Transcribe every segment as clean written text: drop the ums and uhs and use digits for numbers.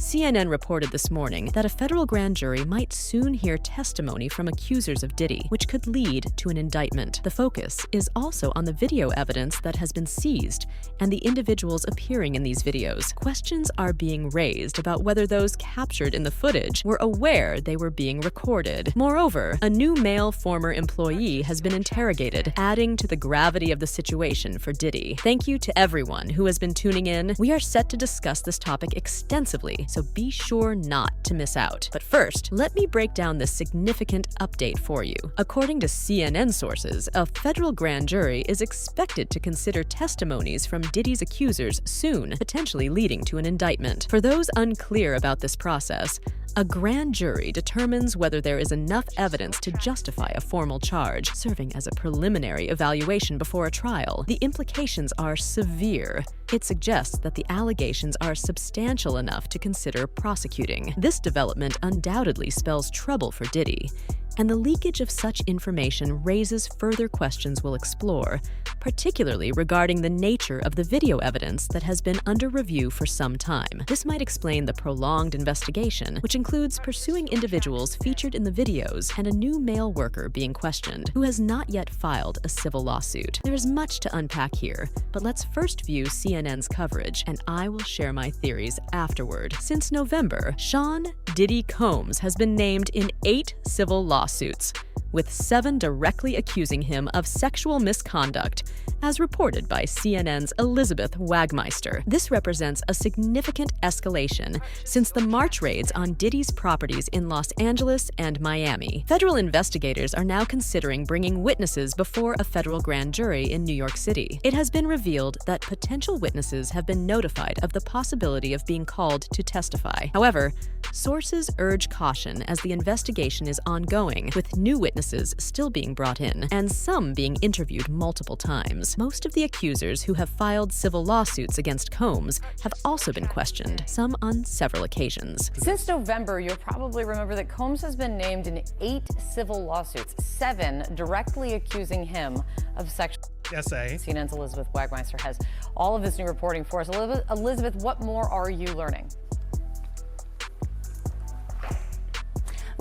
CNN reported this morning that a federal grand jury might soon hear testimony from accusers of Diddy, which could lead to an indictment. The focus is also on the video evidence that has been seized and the individuals appearing in these videos. Questions are being raised about whether those captured in the footage were aware they were being recorded. Moreover, a new male former employee has been interrogated, adding to the gravity of the situation for Diddy. Thank you to everyone who has been tuning in. We are set to discuss this topic extensively, so be sure not to miss out. But first, let me break down this significant update for you. According to CNN sources, a federal grand jury is expected to consider testimonies from Diddy's accusers soon, potentially leading to an indictment. For those unclear about this process, a grand jury determines whether there is enough evidence to justify a formal charge, serving as a preliminary evaluation before a trial. The implications are severe. It suggests that the allegations are substantial enough to consider prosecuting. This development undoubtedly spells trouble for Diddy, and the leakage of such information raises further questions we'll explore, particularly regarding the nature of the video evidence that has been under review for some time. This might explain the prolonged investigation, which includes pursuing individuals featured in the videos and a new male worker being questioned, who has not yet filed a civil lawsuit. There is much to unpack here, but let's first view CNN's coverage, and I will share my theories afterward. Since November, Sean Diddy Combs has been named in 8 civil lawsuits, with 7 directly accusing him of sexual misconduct, as reported by CNN's Elizabeth Wagmeister. This represents a significant escalation since the March raids on Diddy's properties in Los Angeles and Miami. Federal investigators are now considering bringing witnesses before a federal grand jury in New York City. It has been revealed that potential witnesses have been notified of the possibility of being called to testify. However, sources urge caution as the investigation is ongoing, with new witnesses still being brought in, and some being interviewed multiple times. Most of the accusers who have filed civil lawsuits against Combs have also been questioned, some on several occasions. Since November, you'll probably remember that Combs has been named in 8 civil lawsuits, 7 directly accusing him of sexual. CNN's Elizabeth Wagmeister has all of this new reporting for us. Elizabeth, what more are you learning?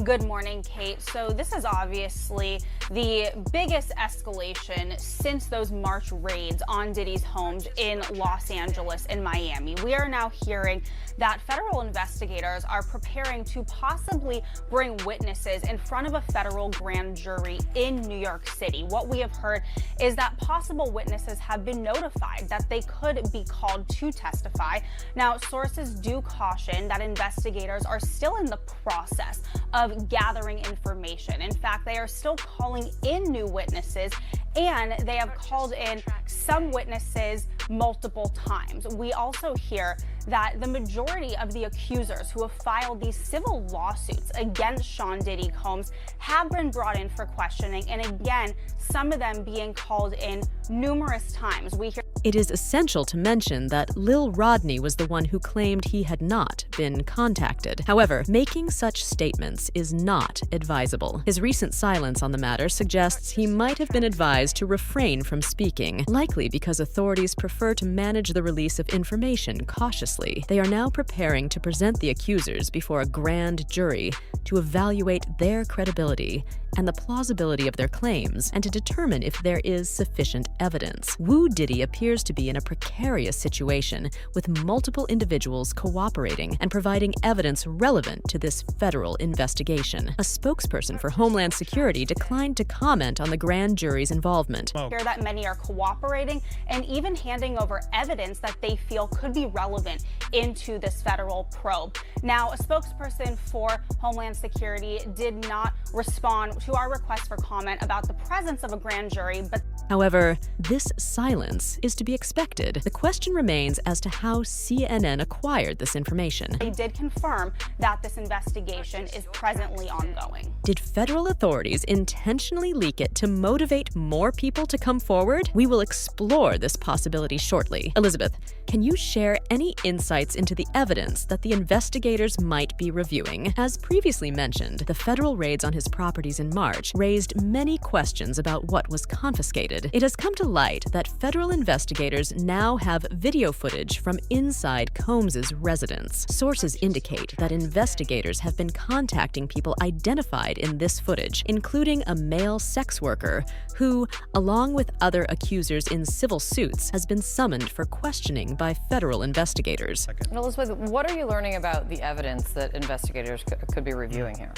Good morning, Kate. So this is obviously the biggest escalation since those March raids on Diddy's homes in Los Angeles and Miami. We are now hearing that federal investigators are preparing to possibly bring witnesses in front of a federal grand jury in New York City. What we have heard is that possible witnesses have been notified that they could be called to testify. Now, sources do caution that investigators are still in the process of gathering information. In fact, they are still calling in new witnesses, and they have called in some witnesses multiple times. We also hear that the majority of the accusers who have filed these civil lawsuits against Sean Diddy Combs have been brought in for questioning, and again, some of them being called in numerous times. We hear it is essential to mention that Lil Rodney was the one who claimed he had not been contacted. However, making such statements is not advisable. His recent silence on the matter suggests he might have been advised to refrain from speaking, likely because authorities prefer to manage the release of information cautiously. They are now preparing to present the accusers before a grand jury to evaluate their credibility and the plausibility of their claims, and to determine if there is sufficient evidence. Woo Diddy appears to be in a precarious situation, with multiple individuals cooperating and providing evidence relevant to this federal investigation. A spokesperson for Homeland Security declined to comment on the grand jury's involvement. Hear that many are cooperating and even handing over evidence that they feel could be relevant into this federal probe. Now, a spokesperson for Homeland Security did not respond to our request for comment about the presence of a grand jury, but however, this silence is to be expected. The question remains as to how CNN acquired this information. They did confirm that this investigation is presently ongoing. Did federal authorities intentionally leak it to motivate more people to come forward? We will explore this possibility shortly. Elizabeth, can you share any insights into the evidence that the investigators might be reviewing? As previously mentioned, the federal raids on his properties in March raised many questions about what was confiscated. unrelated, it has come to light that federal investigators now have video footage from inside Combs's residence. Sources indicate that investigators have been contacting people identified in this footage, including a male sex worker who, along with other accusers in civil suits, has been summoned for questioning by federal investigators. And Elizabeth, what are you learning about the evidence that investigators could be reviewing here?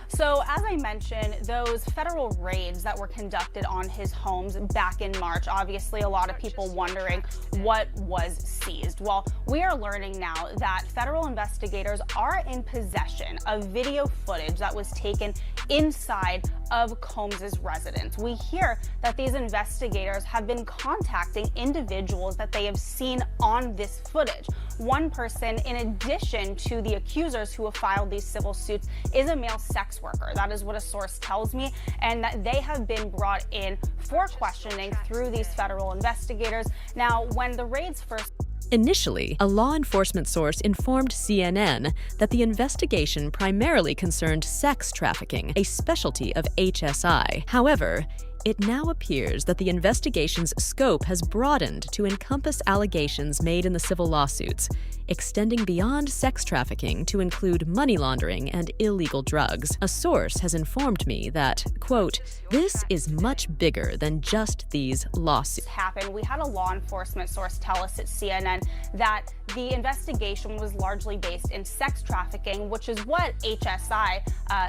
So, as I mentioned, those federal raids that were conducted on his homes back in March, obviously a lot of people wondering what was seized. Well, we are learning now that federal investigators are in possession of video footage that was taken inside of Combs's residence. We hear that these investigators have been contacting individuals that they have seen on this footage. One person, in addition to the accusers who have filed these civil suits, is a male sex worker. That is what a source tells me, and that they have been brought in for questioning through these federal investigators. Now, when the raids first... Initially, a law enforcement source informed CNN that the investigation primarily concerned sex trafficking, a specialty of HSI. However, it now appears that the investigation's scope has broadened to encompass allegations made in the civil lawsuits, extending beyond sex trafficking to include money laundering and illegal drugs. A source has informed me that, quote, "This is much bigger than just these lawsuits." We had a law enforcement source tell us at CNN that the investigation was largely based in sex trafficking, which is what HSI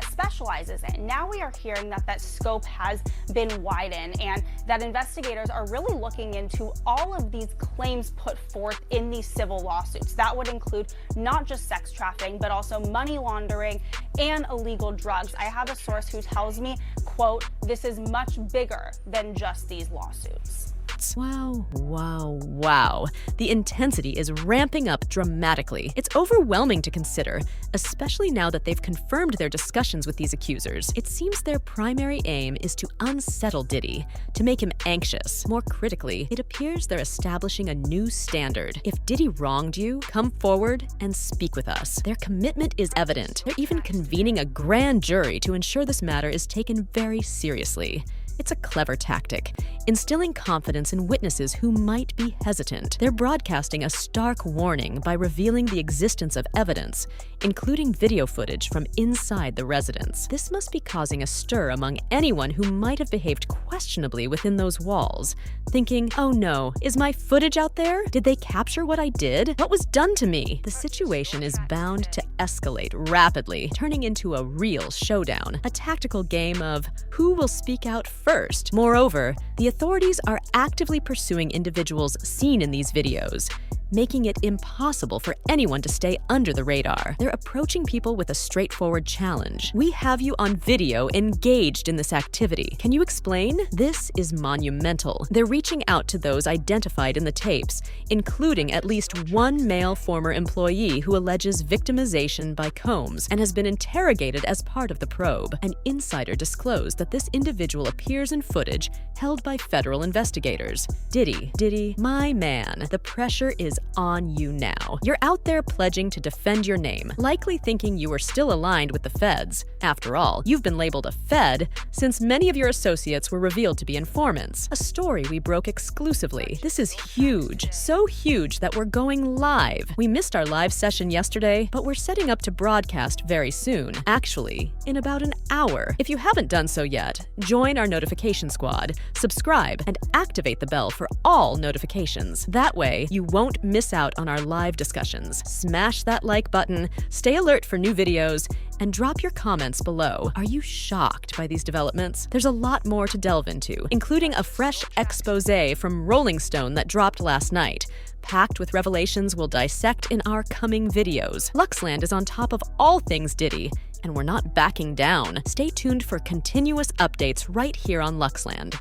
specializes in. Now we are hearing that that scope has been widened and that investigators are really looking into all of these claims put forth in these civil lawsuits. That would include not just sex trafficking, but also money laundering and illegal drugs. I have a source who tells me, quote, "This is much bigger than just these lawsuits." Wow, wow, wow. The intensity is ramping up dramatically. It's overwhelming to consider, especially now that they've confirmed their discussions with these accusers. It seems their primary aim is to unsettle Diddy, to make him anxious. More critically, it appears they're establishing a new standard. If Diddy wronged you, come forward and speak with us. Their commitment is evident. They're even convening a grand jury to ensure this matter is taken very seriously. It's a clever tactic, instilling confidence in witnesses who might be hesitant. They're broadcasting a stark warning by revealing the existence of evidence, including video footage from inside the residence. This must be causing a stir among anyone who might have behaved questionably within those walls, thinking, "Oh no, is my footage out there? Did they capture what I did? What was done to me?" The situation is bound to escalate rapidly, turning into a real showdown, a tactical game of who will speak out first. Moreover, the authorities are actively pursuing individuals seen in these videos, making it impossible for anyone to stay under the radar. They're approaching people with a straightforward challenge. "We have you on video engaged in this activity. Can you explain?" This is monumental. They're reaching out to those identified in the tapes, including at least one male former employee who alleges victimization by Combs and has been interrogated as part of the probe. An insider disclosed that this individual appears in footage held by federal investigators. Diddy, my man, the pressure is on you now. You're out there pledging to defend your name, likely thinking you are still aligned with the feds. After all, you've been labeled a Fed since many of your associates were revealed to be informants. A story we broke exclusively. This is huge, so huge that we're going live. We missed our live session yesterday, but we're setting up to broadcast very soon. Actually, in about an hour. If you haven't done so yet, join our notification squad, subscribe, and activate the bell for all notifications. That way, you won't miss out on our live discussions. Smash that like button, stay alert for new videos, and drop your comments below. Are you shocked by these developments? There's a lot more to delve into, including a fresh exposé from Rolling Stone that dropped last night, packed with revelations we'll dissect in our coming videos. Luxland is on top of all things Diddy, and we're not backing down. Stay tuned for continuous updates right here on Luxland.